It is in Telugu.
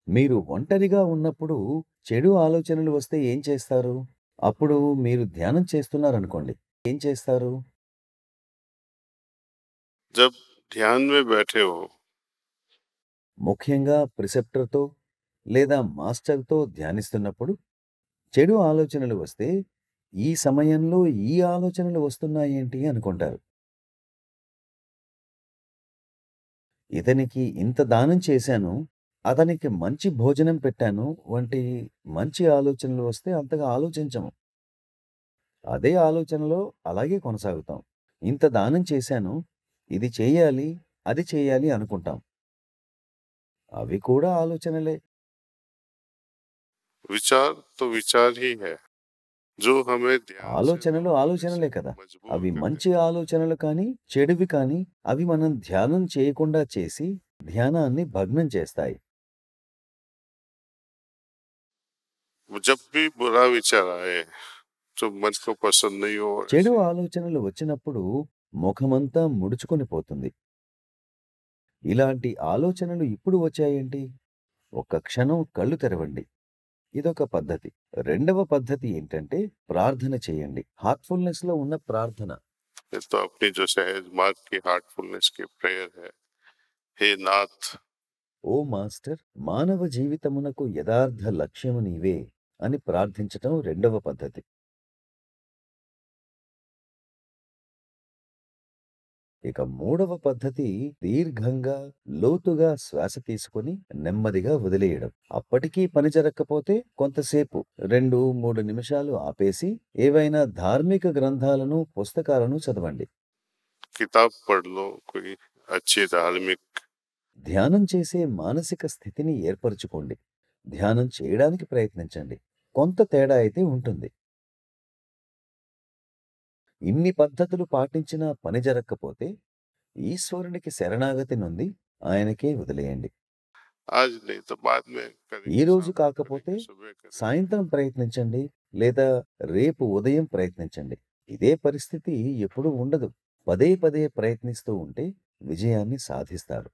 మీరు ఒంటరిగా ఉన్నప్పుడు చెడు ఆలోచనలు వస్తే ఏం చేస్తారు? అప్పుడు మీరు ధ్యానం చేస్తున్నారనుకోండి. ఏం చేస్తారు? जब ध्यान में बैठे हो ముఖ్యంగా ప్రిసెప్టర్‌తో లేదా మాస్టర్‌తో ధ్యానిస్తున్నప్పుడు చెడు ఆలోచనలు వస్తే, ఈ సమయంలో ఈ ఆలోచనలు వస్తున్నాయేంటి అనుకుంటారు. ఇతనికి ఇంత దానం చేశాను, అతనికి మంచి భోజనం పెట్టాను వంటి మంచి ఆలోచనలు వస్తే అంతగా ఆలోచించము. అదే ఆలోచనలో అలాగే కొనసాగుతాం. ఇంత దానం చేశాను, ఇది చేయాలి, అది చేయాలి అనుకుంటాం. అవి కూడా ఆలోచనలే. विचार तो विचार ही है जो हमें ध्यान से दूर ఆలోచనలు होने ఆలోచనలే से కదా! मजबूर అవి कर మంచి देते हैं। ఆలోచనలు కానీ, చెడువి కానీ, అవి మనం ధ్యానం చేయకుండా చేసి, ధ్యానాన్ని భగ్నం చేస్తాయి. जब भी बुरा विचार आए जो मन को पसंद नहीं हो చెడు ऐसे ఆలోచనలు వచ్చినప్పుడు ముఖమంతా ముడుచుకొని పోతుంది. ఇలాంటి ఆలోచనలు ఇప్పుడు వచ్చాయేంటి? ఒక్క క్షణం కళ్ళు తెరవండి. ఇదొక పద్ధతి. రెండవ పద్ధతి ఏంటంటే ప్రార్థన చేయండి. హార్ట్‌ఫుల్‌నెస్‌లో ఉన్న ప్రార్థన. ये तो अपनी जो सहज मार्ग की हार्टफुलनेस की प्रेयर है। हे नाथ ఓ మాస్టర్, మానవ జీవితమునకు యథార్థ లక్ష్యము నీవే అని ప్రార్థించటం రెండవ పద్ధతి. ఇక మూడవ పద్ధతి దీర్ఘంగా, లోతుగా శ్వాస తీసుకొని నెమ్మదిగా వదిలేయడం. అప్పటికీ పని జరక్కపోతే కొంతసేపు 2, 3 నిమిషాలు ఆపేసి ఏవైనా ధార్మిక గ్రంథాలను, పుస్తకాలను చదవండి. किताब पढ़ लो कोई अच्छी धार्मिक ధ్యానం చేసే మానసిక స్థితిని ఏర్పరచుకోండి. ధ్యానం చేయడానికి ప్రయత్నించండి. కొంత తేడా అయితే ఉంటుంది. ఇన్ని పద్ధతులు పాటించినా పని జరక్కపోతే ఈశ్వరునికి శరణాగతి నొంది ఆయనకే వదిలేయండి. आज नहीं तो बाद में ఈ करेंगे, రోజు शाम में కాకపోతే करेंगे, सुबह करेंगे। సాయంత్రం ప్రయత్నించండి, లేదా రేపు ఉదయం ప్రయత్నించండి. ఇదే పరిస్థితి ఎప్పుడూ ఉండదు. పదే పదే ప్రయత్నిస్తూ ఉంటే విజయాన్ని సాధిస్తారు.